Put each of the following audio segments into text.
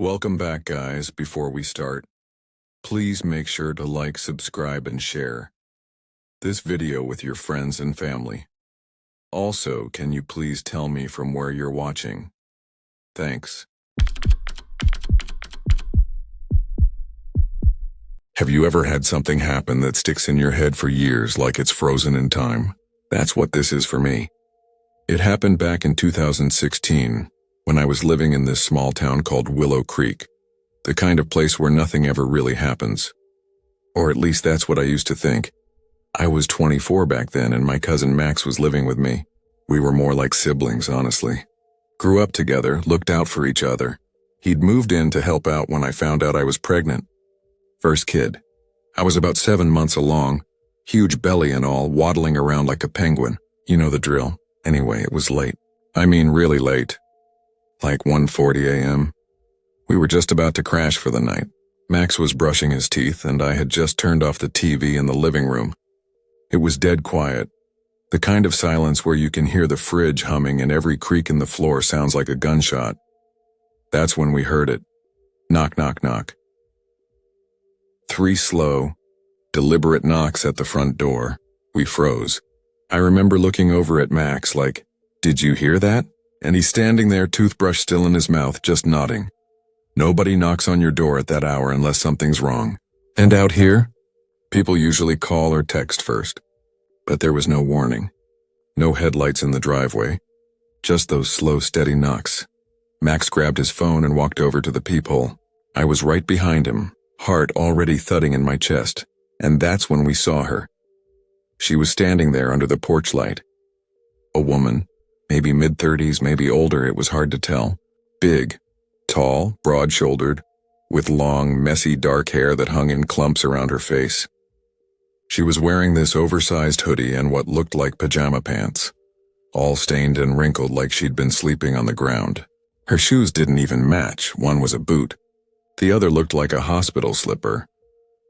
Welcome back, guys. Before we start, please make sure to like, subscribe, and share this video with your friends and family. Also, can you please tell me from where you're watching? Thanks. Have you ever had something happen that sticks in your head for years like it's frozen in time? That's what this is for me. It happened back in 2016 when I was living in this small town called Willow Creek, the kind of place where nothing ever really happens. Or at least that's what I used to think. I was 24 back then and my cousin Max was living with me. We were more like siblings, honestly. Grew up together, looked out for each other. He'd moved in to help out when I found out I was pregnant. First kid. I was about 7 months along, huge belly and all, waddling around like a penguin. You know the drill. Anyway, it was late. I mean really late. Like 1:40 a.m. We were just about to crash for the night. Max was brushing his teeth and I had just turned off the TV in the living room. It was dead quiet. The kind of silence where you can hear the fridge humming and every creak in the floor sounds like a gunshot. That's when we heard it. Knock, knock, knock. 3 slow, deliberate knocks at the front door. We froze. I remember looking over at Max like, "Did you hear that?" And he's standing there, toothbrush still in his mouth, just nodding. Nobody knocks on your door at that hour unless something's wrong. And out here, people usually call or text first. But there was no warning. No headlights in the driveway. Just those slow, steady knocks. Max grabbed his phone and walked over to the peephole. I was right behind him, heart already thudding in my chest. And that's when we saw her. She was standing there under the porch light. A woman. Maybe mid-30s, maybe older, it was hard to tell. Big, tall, broad-shouldered, with long, messy dark hair that hung in clumps around her face. She was wearing this oversized hoodie and what looked like pajama pants, all stained and wrinkled like she'd been sleeping on the ground. Her shoes didn't even match. One was a boot. The other looked like a hospital slipper.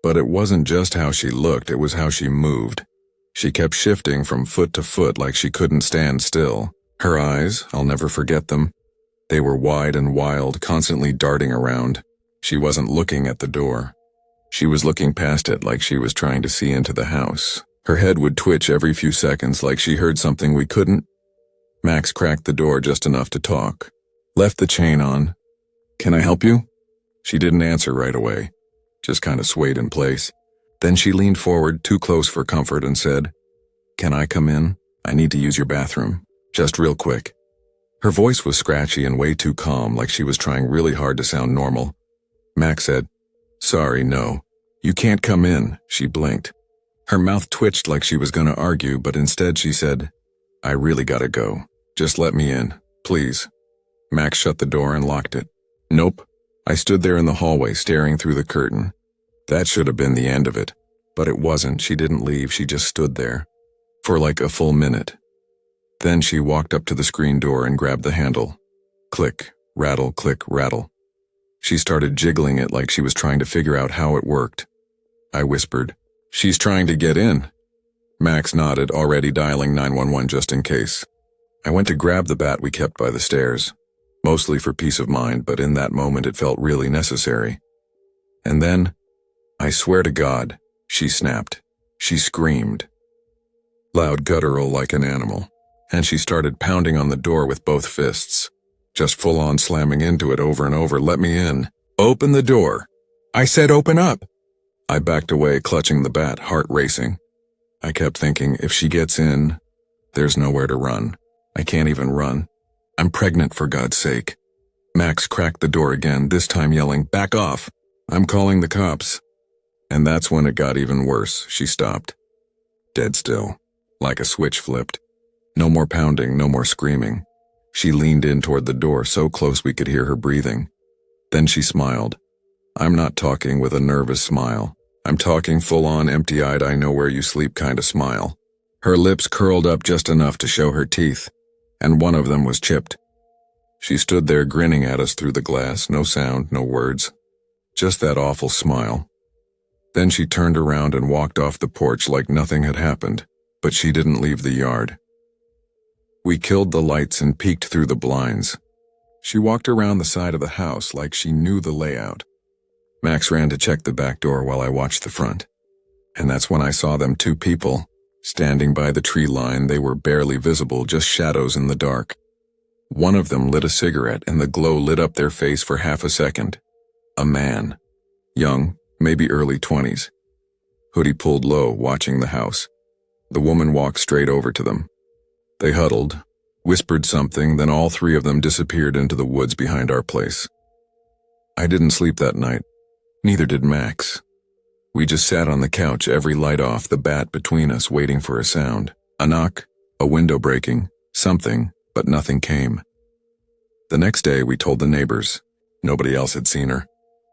But it wasn't just how she looked, it was how she moved. She kept shifting from foot to foot like she couldn't stand still. Her eyes, I'll never forget them. They were wide and wild, constantly darting around. She wasn't looking at the door. She was looking past it like she was trying to see into the house. Her head would twitch every few seconds like she heard something we couldn't. Max cracked the door just enough to talk. Left the chain on. "Can I help you?" She didn't answer right away, just kind of swayed in place. Then she leaned forward, too close for comfort, and said, "Can I come in? I need to use your bathroom. Just real quick." Her voice was scratchy and way too calm, like she was trying really hard to sound normal. Max said, "Sorry, no. You can't come in." She blinked. Her mouth twitched like she was gonna argue, but instead she said, "I really gotta go. Just let me in, please." Max shut the door and locked it. Nope. I stood there in the hallway staring through the curtain. That should have been the end of it. But it wasn't. She didn't leave. She just stood there. For like a full minute. Then she walked up to the screen door and grabbed the handle. Click, rattle, click, rattle. She started jiggling it like she was trying to figure out how it worked. I whispered, "She's trying to get in." Max nodded, already dialing 911 just in case. I went to grab the bat we kept by the stairs, mostly for peace of mind, but in that moment it felt really necessary. And then, I swear to God, she snapped. She screamed. Loud guttural like an animal. And she started pounding on the door with both fists. Just full-on slamming into it over and over. "Let me in. Open the door. I said open up." I backed away, clutching the bat, heart racing. I kept thinking, if she gets in, there's nowhere to run. I can't even run. I'm pregnant, for God's sake. Max cracked the door again, this time yelling, "Back off. I'm calling the cops." And that's when it got even worse. She stopped. Dead still. Like a switch flipped. No more pounding, no more screaming. She leaned in toward the door, so close we could hear her breathing. Then she smiled. I'm not talking with a nervous smile. I'm talking full-on empty-eyed, I know where you sleep kind of smile. Her lips curled up just enough to show her teeth, and one of them was chipped. She stood there grinning at us through the glass, no sound, no words. Just that awful smile. Then she turned around and walked off the porch like nothing had happened, but she didn't leave the yard. We killed the lights and peeked through the blinds. She walked around the side of the house like she knew the layout. Max ran to check the back door while I watched the front. And that's when I saw them two people, standing by the tree line. They were barely visible, just shadows in the dark. One of them lit a cigarette and the glow lit up their face for half a second. A man. Young, maybe early 20s. Hoodie pulled low, watching the house. The woman walked straight over to them. They huddled, whispered something, then all three of them disappeared into the woods behind our place. I didn't sleep that night. Neither did Max. We just sat on the couch, every light off, the bat between us, waiting for a sound. A knock, a window breaking, something, but nothing came. The next day we told the neighbors. Nobody else had seen her.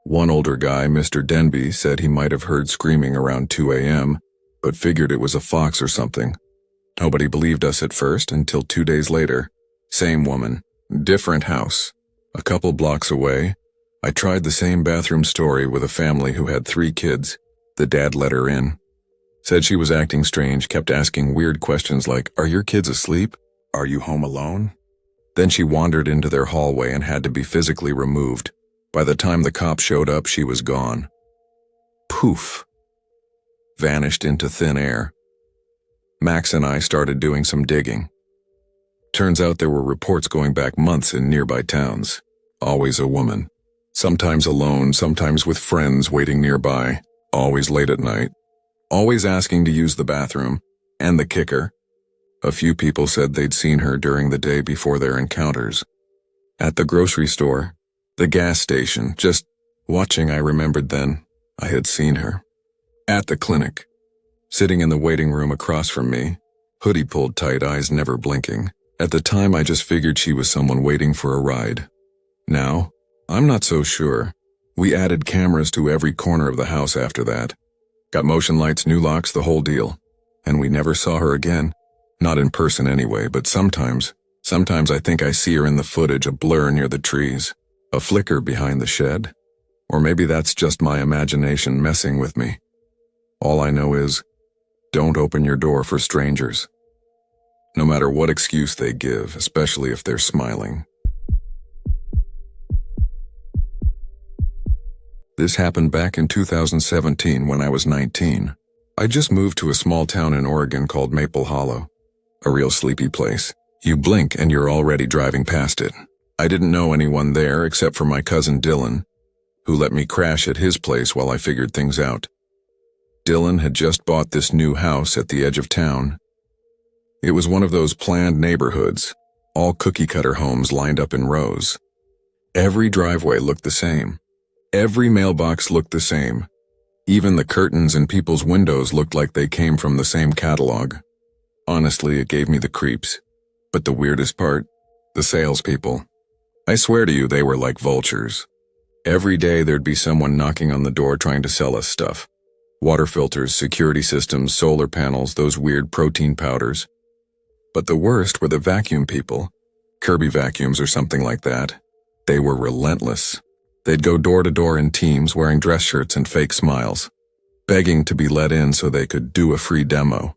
One older guy, Mr. Denby, said he might have heard screaming around 2 a.m., but figured it was a fox or something. Nobody believed us at first until 2 days later. Same woman, different house. A couple blocks away, I tried the same bathroom story with a family who had 3 kids. The dad let her in. Said she was acting strange, kept asking weird questions like, "Are your kids asleep? Are you home alone?" Then she wandered into their hallway and had to be physically removed. By the time the cops showed up, she was gone. Poof. Vanished into thin air. Max and I started doing some digging. Turns out there were reports going back months in nearby towns. Always a woman. Sometimes alone, sometimes with friends waiting nearby. Always late at night. Always asking to use the bathroom. And the kicker. A few people said they'd seen her during the day before their encounters. At the grocery store, the gas station, just watching. I remembered then I had seen her. At the clinic, sitting in the waiting room across from me, hoodie pulled tight, eyes never blinking. At the time I just figured she was someone waiting for a ride. Now, I'm not so sure. We added cameras to every corner of the house after that. Got motion lights, new locks, the whole deal. And we never saw her again. Not in person anyway, but sometimes I think I see her in the footage, a blur near the trees, a flicker behind the shed. Or maybe that's just my imagination messing with me. All I know is, don't open your door for strangers. No matter what excuse they give, especially if they're smiling. This happened back in 2017 when I was 19. I just moved to a small town in Oregon called Maple Hollow. A real sleepy place. You blink and you're already driving past it. I didn't know anyone there except for my cousin Dylan, who let me crash at his place while I figured things out. Dylan had just bought this new house at the edge of town. It was one of those planned neighborhoods, all cookie-cutter homes lined up in rows. Every driveway looked the same. Every mailbox looked the same. Even the curtains in people's windows looked like they came from the same catalog. Honestly, it gave me the creeps. But the weirdest part, the salespeople. I swear to you, they were like vultures. Every day there'd be someone knocking on the door trying to sell us stuff. Water filters, security systems, solar panels, those weird protein powders. But the worst were the vacuum people. Kirby vacuums or something like that. They were relentless. They'd go door to door in teams wearing dress shirts and fake smiles, begging to be let in so they could do a free demo.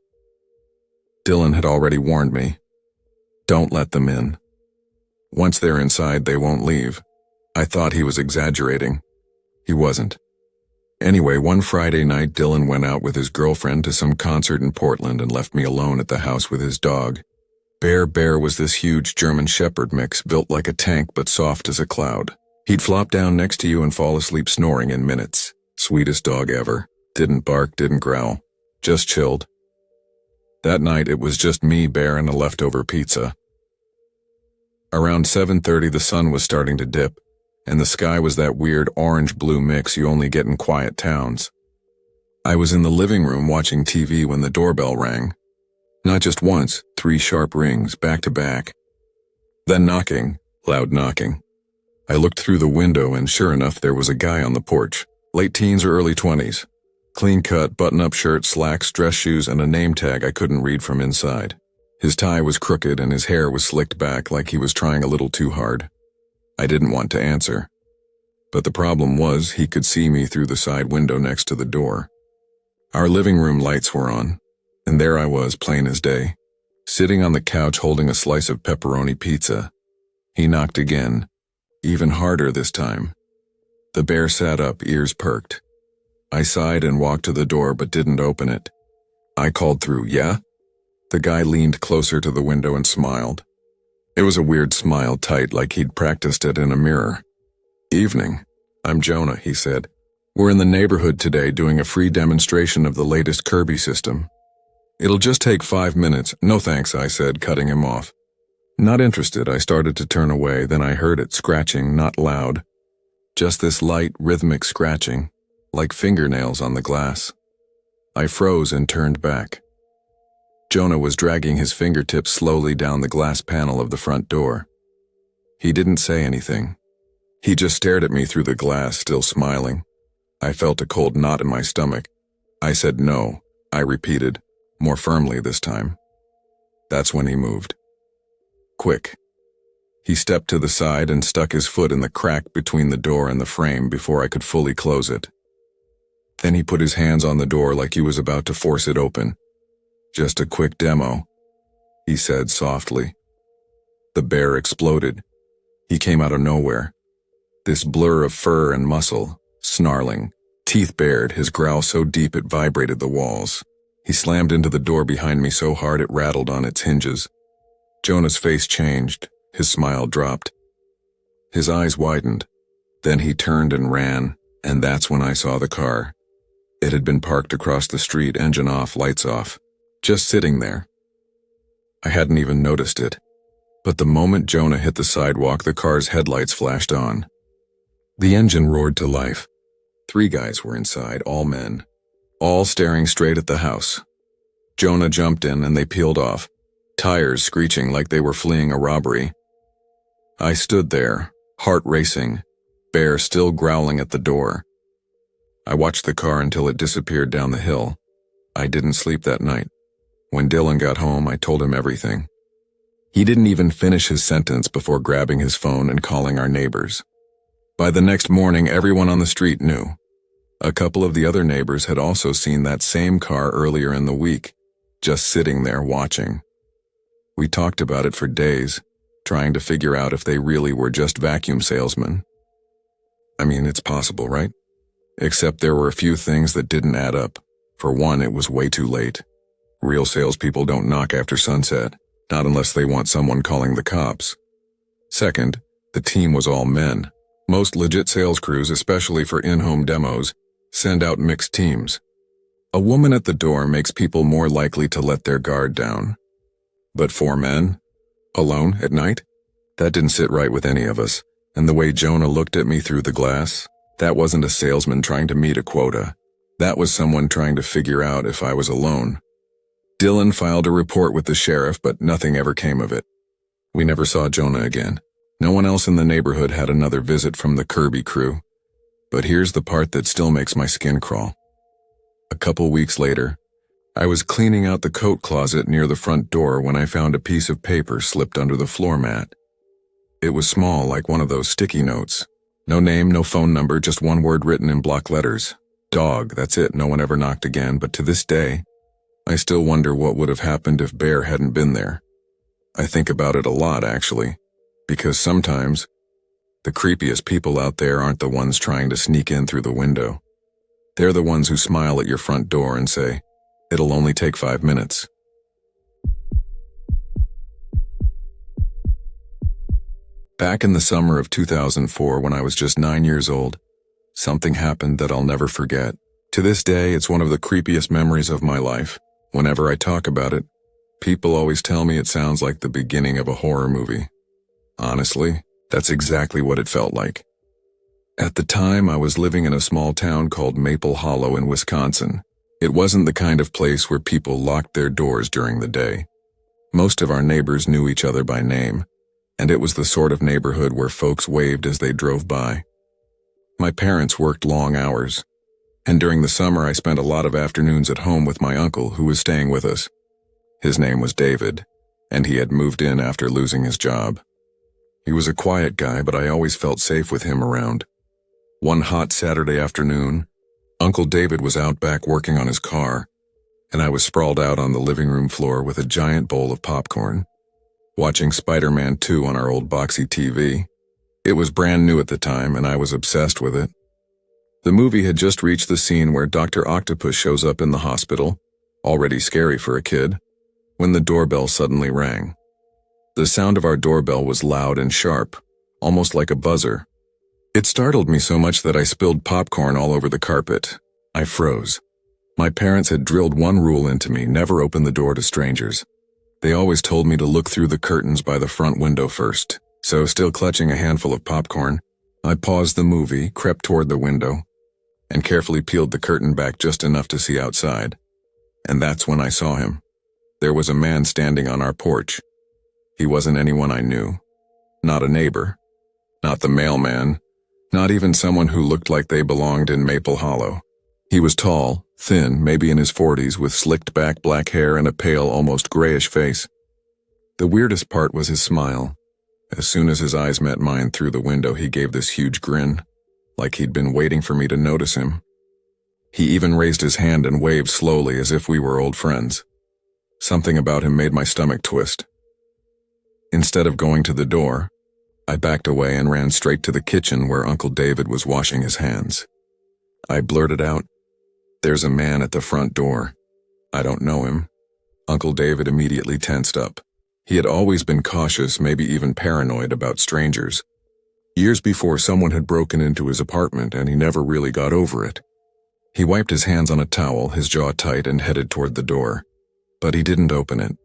Dylan had already warned me. Don't let them in. Once they're inside, they won't leave. I thought he was exaggerating. He wasn't. Anyway, one Friday night, Dylan went out with his girlfriend to some concert in Portland and left me alone at the house with his dog. Bear was this huge German Shepherd mix, built like a tank but soft as a cloud. He'd flop down next to you and fall asleep snoring in minutes. Sweetest dog ever. Didn't bark, didn't growl. Just chilled. That night, it was just me, Bear, and a leftover pizza. Around 7:30, the sun was starting to dip, and the sky was that weird orange-blue mix you only get in quiet towns. I was in the living room watching TV when the doorbell rang. Not just once, 3 sharp rings, back to back. Then knocking, loud knocking. I looked through the window and sure enough there was a guy on the porch, late teens or early 20s. Clean cut, button-up shirt, slacks, dress shoes, and a name tag I couldn't read from inside. His tie was crooked and his hair was slicked back like he was trying a little too hard. I didn't want to answer. But the problem was he could see me through the side window next to the door. Our living room lights were on, and there I was, plain as day, sitting on the couch holding a slice of pepperoni pizza. He knocked again, Even harder this time. The bear sat up, ears perked. I sighed and walked to the door but didn't open it. I called through, "Yeah?" The guy leaned closer to the window and smiled. It was a weird smile, tight, like he'd practiced it in a mirror. "Evening. I'm Jonah," he said. "We're in the neighborhood today doing a free demonstration of the latest Kirby system. It'll just take 5 minutes." "No thanks," I said, cutting him off. Not interested. I started to turn away, then I heard it scratching, not loud. Just this light, rhythmic scratching, like fingernails on the glass. I froze and turned back. Jonah was dragging his fingertips slowly down the glass panel of the front door. He didn't say anything. He just stared at me through the glass, still smiling. I felt a cold knot in my stomach. I said no, I repeated, more firmly this time. That's when he moved. Quick. He stepped to the side and stuck his foot in the crack between the door and the frame before I could fully close it. Then he put his hands on the door like he was about to force it open. "Just a quick demo," he said softly. The bear exploded. He came out of nowhere. This blur of fur and muscle, snarling, teeth bared, his growl so deep it vibrated the walls. He slammed into the door behind me so hard it rattled on its hinges. Jonah's face changed. His smile dropped. His eyes widened. Then he turned and ran, and that's when I saw the car. It had been parked across the street, engine off, lights off, just sitting there. I hadn't even noticed it. But the moment Jonah hit the sidewalk, the car's headlights flashed on. The engine roared to life. 3 guys were inside, all men, all staring straight at the house. Jonah jumped in and they peeled off, tires screeching like they were fleeing a robbery. I stood there, heart racing, bear still growling at the door. I watched the car until it disappeared down the hill. I didn't sleep that night. When Dylan got home, I told him everything. He didn't even finish his sentence before grabbing his phone and calling our neighbors. By the next morning, everyone on the street knew. A couple of the other neighbors had also seen that same car earlier in the week, just sitting there watching. We talked about it for days, trying to figure out if they really were just vacuum salesmen. I mean, it's possible, right? Except there were a few things that didn't add up. For one, it was way too late. Real salespeople don't knock after sunset, not unless they want someone calling the cops. Second, the team was all men. Most legit sales crews, especially for in-home demos, send out mixed teams. A woman at the door makes people more likely to let their guard down. But 4 men? Alone at night? That didn't sit right with any of us, and the way Jonah looked at me through the glass, that wasn't a salesman trying to meet a quota. That was someone trying to figure out if I was alone. Dylan filed a report with the sheriff, but nothing ever came of it. We never saw Jonah again. No one else in the neighborhood had another visit from the Kirby crew. But here's the part that still makes my skin crawl. A couple weeks later, I was cleaning out the coat closet near the front door when I found a piece of paper slipped under the floor mat. It was small, like one of those sticky notes. No name, no phone number, just one word written in block letters. Dog, that's it. No one ever knocked again, but to this day, I still wonder what would have happened if Bear hadn't been there. I think about it a lot, actually, because sometimes the creepiest people out there aren't the ones trying to sneak in through the window. They're the ones who smile at your front door and say, "It'll only take 5 minutes." Back in the summer of 2004, when I was just 9 years old, something happened that I'll never forget. To this day, it's one of the creepiest memories of my life. Whenever I talk about it, people always tell me it sounds like the beginning of a horror movie. Honestly, that's exactly what it felt like. At the time, I was living in a small town called Maple Hollow in Wisconsin. It wasn't the kind of place where people locked their doors during the day. Most of our neighbors knew each other by name, and it was the sort of neighborhood where folks waved as they drove by. My parents worked long hours, and during the summer I spent a lot of afternoons at home with my uncle who was staying with us. His name was David, and he had moved in after losing his job. He was a quiet guy, but I always felt safe with him around. One hot Saturday afternoon, Uncle David was out back working on his car, and I was sprawled out on the living room floor with a giant bowl of popcorn, watching Spider-Man 2 on our old boxy TV. It was brand new at the time, and I was obsessed with it. The movie had just reached the scene where Dr. Octopus shows up in the hospital, already scary for a kid, when the doorbell suddenly rang. The sound of our doorbell was loud and sharp, almost like a buzzer. It startled me so much that I spilled popcorn all over the carpet. I froze. My parents had drilled one rule into me: never open the door to strangers. They always told me to look through the curtains by the front window first. So, still clutching a handful of popcorn, I paused the movie, crept toward the window, and carefully peeled the curtain back just enough to see outside. And that's when I saw him. There was a man standing on our porch. He wasn't anyone I knew. Not a neighbor. Not the mailman. Not even someone who looked like they belonged in Maple Hollow. He was tall, thin, maybe in his 40s, with slicked back black hair and a pale, almost grayish face. The weirdest part was his smile. As soon as his eyes met mine through the window, he gave this huge grin, like he'd been waiting for me to notice him. He even raised his hand and waved slowly as if we were old friends. Something about him made my stomach twist. Instead of going to the door, I backed away and ran straight to the kitchen where Uncle David was washing his hands. I blurted out, "There's a man at the front door. I don't know him." Uncle David immediately tensed up. He had always been cautious, maybe even paranoid about strangers. Years before, someone had broken into his apartment and he never really got over it. He wiped his hands on a towel, his jaw tight, and headed toward the door. But he didn't open it.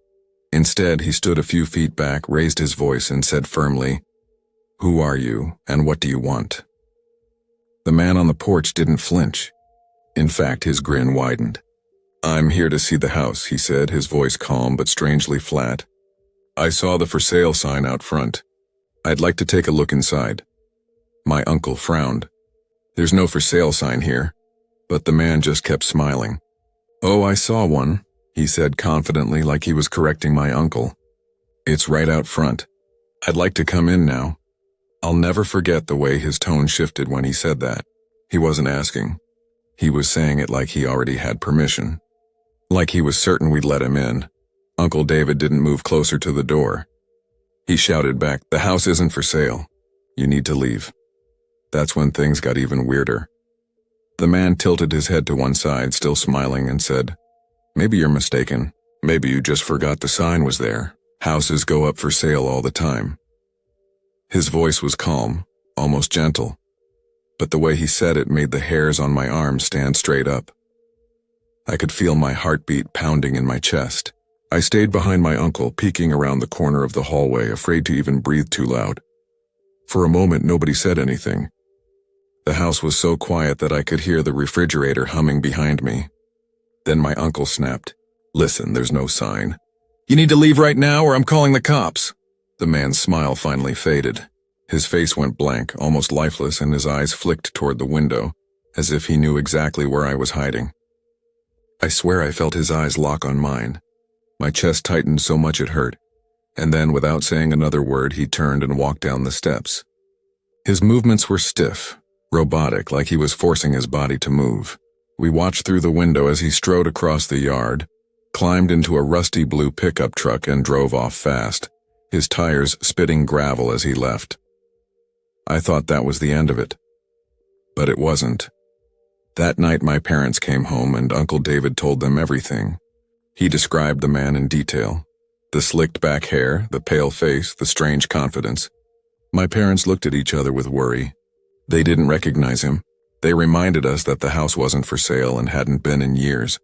Instead, he stood a few feet back, raised his voice, and said firmly, "Who are you, and what do you want?" The man on the porch didn't flinch. In fact, his grin widened. "I'm here to see the house," he said, his voice calm but strangely flat. "I saw the for sale sign out front. I'd like to take a look inside." My uncle frowned. "There's no for sale sign here." But the man just kept smiling. "Oh, I saw one," he said confidently, like he was correcting my uncle. "It's right out front. I'd like to come in now." I'll never forget the way his tone shifted when he said that. He wasn't asking. He was saying it like he already had permission. Like he was certain we'd let him in. Uncle David didn't move closer to the door. He shouted back, "The house isn't for sale. You need to leave." That's when things got even weirder. The man tilted his head to one side, still smiling, and said, "Maybe you're mistaken. Maybe you just forgot the sign was there. Houses go up for sale all the time." His voice was calm, almost gentle, but the way he said it made the hairs on my arm stand straight up. I could feel my heartbeat pounding in my chest. I stayed behind my uncle, peeking around the corner of the hallway, afraid to even breathe too loud. For a moment, nobody said anything. The house was so quiet that I could hear the refrigerator humming behind me. Then my uncle snapped, "Listen, there's no sign. You need to leave right now or I'm calling the cops." The man's smile finally faded. His face went blank, almost lifeless, and his eyes flicked toward the window, as if he knew exactly where I was hiding. I swear I felt his eyes lock on mine. My chest tightened so much it hurt, and then, without saying another word, he turned and walked down the steps. His movements were stiff, robotic, like he was forcing his body to move. We watched through the window as he strode across the yard, climbed into a rusty blue pickup truck, and drove off fast, his tires spitting gravel as he left. I thought that was the end of it. But it wasn't. That night my parents came home and Uncle David told them everything. He described the man in detail. The slicked back hair, the pale face, the strange confidence. My parents looked at each other with worry. They didn't recognize him. They reminded us that the house wasn't for sale and hadn't been in years.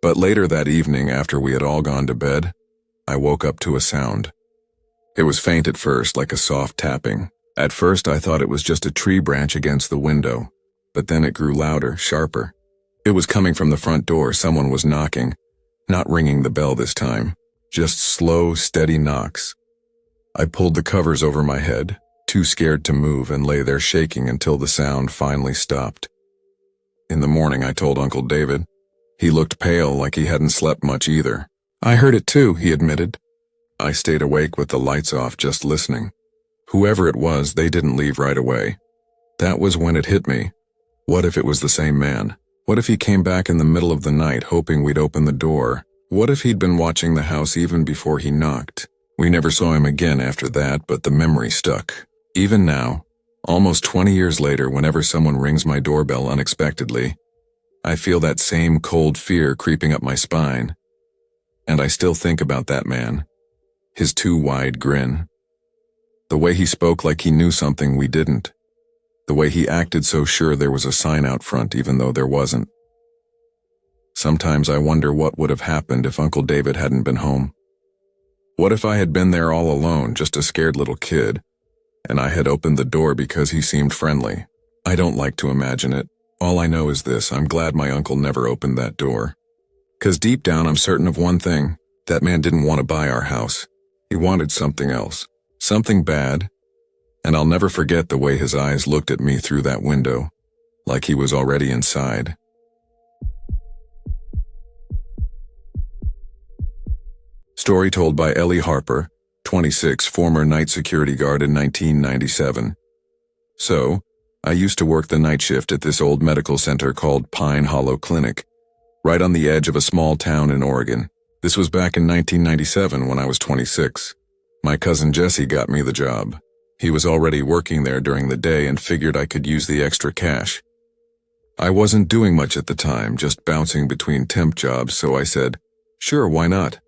But later that evening, after we had all gone to bed, I woke up to a sound. It was faint at first, like a soft tapping. At first I thought it was just a tree branch against the window, but then it grew louder, sharper. It was coming from the front door. Someone was knocking, not ringing the bell this time, just slow, steady knocks. I pulled the covers over my head, too scared to move, and lay there shaking until the sound finally stopped. In the morning I told Uncle David. He looked pale, like he hadn't slept much either. "I heard it too," he admitted. I stayed awake with the lights off, just listening. Whoever it was, they didn't leave right away. That was when it hit me. What if it was the same man? What if he came back in the middle of the night, hoping we'd open the door? What if he'd been watching the house even before he knocked? We never saw him again after that, but the memory stuck. Even now, almost 20 years later, whenever someone rings my doorbell unexpectedly, I feel that same cold fear creeping up my spine. And I still think about that man, his too wide grin. The way he spoke like he knew something we didn't. The way he acted so sure there was a sign out front even though there wasn't. Sometimes I wonder what would have happened if Uncle David hadn't been home. What if I had been there all alone, just a scared little kid, and I had opened the door because he seemed friendly? I don't like to imagine it. All I know is this: I'm glad my uncle never opened that door. 'Cause deep down I'm certain of one thing: that man didn't want to buy our house. He wanted something else. Something bad. And I'll never forget the way his eyes looked at me through that window, like he was already inside. Story told by Ellie Harper, 26, former night security guard in 1997. So, I used to work the night shift at this old medical center called Pine Hollow Clinic, right on the edge of a small town in Oregon. This was back in 1997 when I was 26. My cousin Jesse got me the job. He was already working there during the day and figured I could use the extra cash. I wasn't doing much at the time, just bouncing between temp jobs, so I said, sure, why not?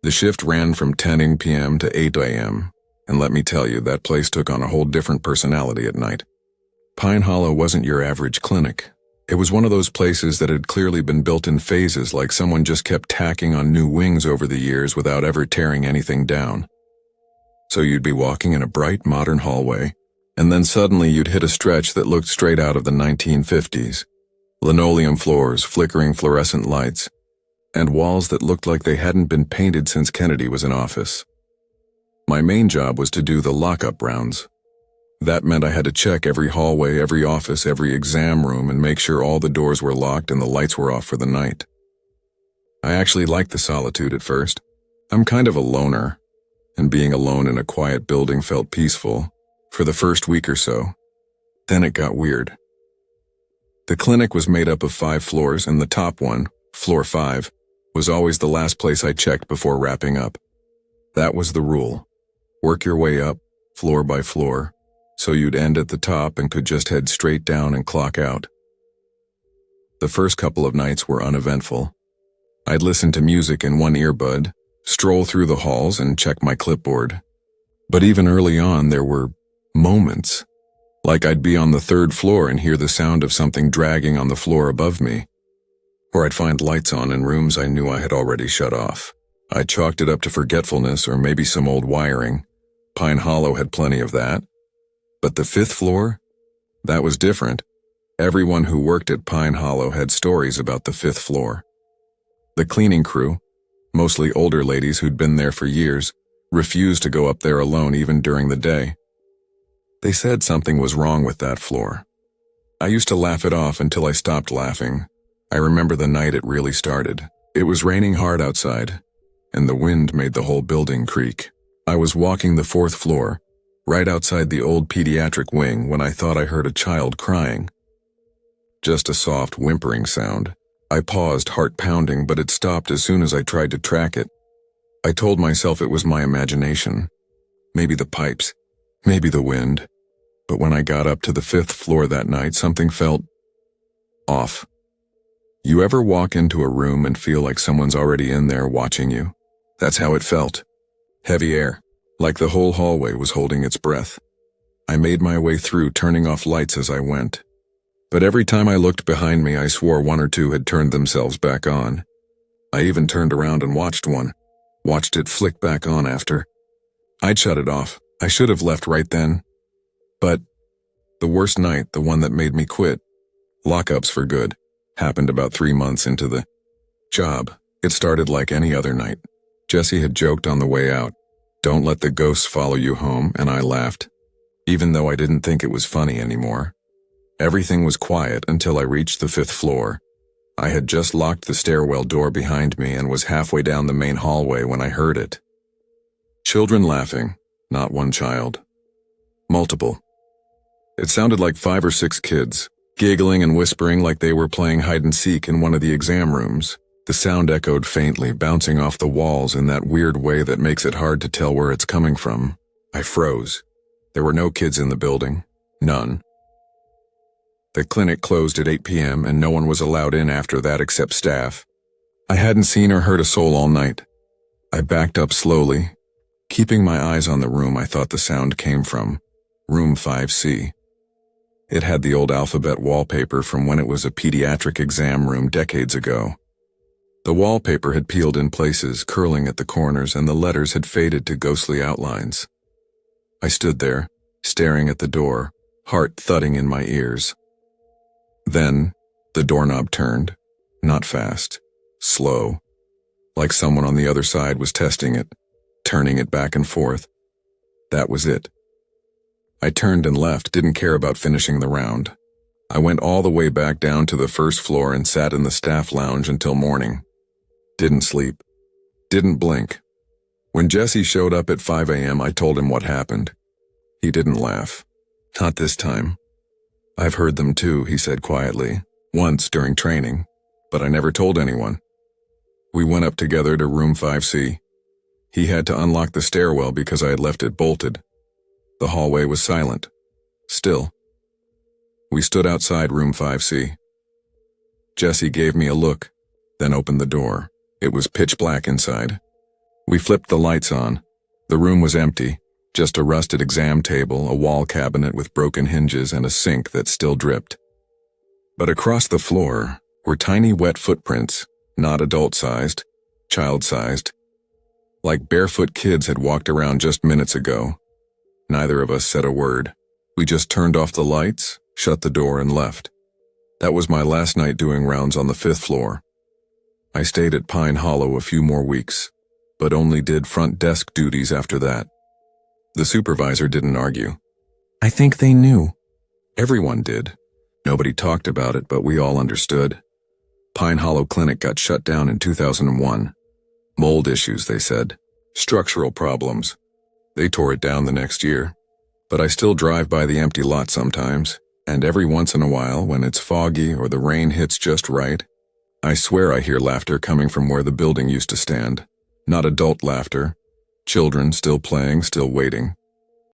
The shift ran from 10 p.m. to 8 a.m., and let me tell you, that place took on a whole different personality at night. Pine Hollow wasn't your average clinic. It was one of those places that had clearly been built in phases, like someone just kept tacking on new wings over the years without ever tearing anything down. So you'd be walking in a bright, modern hallway, and then suddenly you'd hit a stretch that looked straight out of the 1950s. Linoleum floors, flickering fluorescent lights, and walls that looked like they hadn't been painted since Kennedy was in office. My main job was to do the lockup rounds. That meant I had to check every hallway, every office, every exam room, and make sure all the doors were locked and the lights were off for the night. I actually liked the solitude at first. I'm kind of a loner, and being alone in a quiet building felt peaceful for the first week or so. Then it got weird. The clinic was made up of 5 floors, and the top one, floor 5, was always the last place I checked before wrapping up. That was the rule. Work your way up, floor by floor, so you'd end at the top and could just head straight down and clock out. The first couple of nights were uneventful. I'd listen to music in one earbud, stroll through the halls, and check my clipboard. But even early on, there were moments. Like I'd be on the 3rd floor and hear the sound of something dragging on the floor above me. Or I'd find lights on in rooms I knew I had already shut off. I chalked it up to forgetfulness or maybe some old wiring. Pine Hollow had plenty of that. But the 5th floor? That was different. Everyone who worked at Pine Hollow had stories about the 5th floor. The cleaning crew, mostly older ladies who'd been there for years, refused to go up there alone even during the day. They said something was wrong with that floor. I used to laugh it off until I stopped laughing. I remember the night it really started. It was raining hard outside, and the wind made the whole building creak. I was walking the 4th floor, right outside the old pediatric wing, when I thought I heard a child crying. Just a soft whimpering sound. I paused, heart pounding, but it stopped as soon as I tried to track it. I told myself it was my imagination. Maybe the pipes, maybe the wind. But when I got up to the 5th floor that night, something felt off. You ever walk into a room and feel like someone's already in there watching you? That's how it felt. Heavy air, like the whole hallway was holding its breath. I made my way through, turning off lights as I went. But every time I looked behind me, I swore one or two had turned themselves back on. I even turned around and watched one. Watched it flick back on after. I'd shut it off. I should have left right then. But the worst night, the one that made me quit, lockups for good, happened about 3 months into the job. It started like any other night. Jesse had joked on the way out, "Don't let the ghosts follow you home," and I laughed, even though I didn't think it was funny anymore. Everything was quiet until I reached the 5th floor. I had just locked the stairwell door behind me and was halfway down the main hallway when I heard it. Children laughing, not one child. Multiple. It sounded like 5 or 6 kids, giggling and whispering like they were playing hide-and-seek in one of the exam rooms. The sound echoed faintly, bouncing off the walls in that weird way that makes it hard to tell where it's coming from. I froze. There were no kids in the building. None. The clinic closed at 8 p.m. and no one was allowed in after that except staff. I hadn't seen or heard a soul all night. I backed up slowly, keeping my eyes on the room I thought the sound came from, room 5C. It had the old alphabet wallpaper from when it was a pediatric exam room decades ago. The wallpaper had peeled in places, curling at the corners, and the letters had faded to ghostly outlines. I stood there, staring at the door, heart thudding in my ears. Then, the doorknob turned, not fast, slow, like someone on the other side was testing it, turning it back and forth. That was it. I turned and left, didn't care about finishing the round. I went all the way back down to the first floor and sat in the staff lounge until morning. Didn't sleep. Didn't blink. When Jesse showed up at 5 a.m., I told him what happened. He didn't laugh. Not this time. I've heard them too, he said quietly, once during training, but I never told anyone. We went up together to room 5C. He had to unlock the stairwell because I had left it bolted. The hallway was silent. Still. We stood outside room 5C. Jesse gave me a look, then opened the door. It was pitch black inside. We flipped the lights on. The room was empty, just a rusted exam table, a wall cabinet with broken hinges, and a sink that still dripped. But across the floor were tiny wet footprints, not adult-sized, child-sized. Like barefoot kids had walked around just minutes ago. Neither of us said a word. We just turned off the lights, shut the door, and left. That was my last night doing rounds on the 5th floor. I stayed at Pine Hollow a few more weeks, but only did front desk duties after that. The supervisor didn't argue. I think they knew. Everyone did. Nobody talked about it, but we all understood. Pine Hollow Clinic got shut down in 2001. Mold issues, they said. Structural problems. They tore it down the next year. But I still drive by the empty lot sometimes, and every once in a while, when it's foggy or the rain hits just right, I swear I hear laughter coming from where the building used to stand. Not adult laughter. Children still playing, still waiting.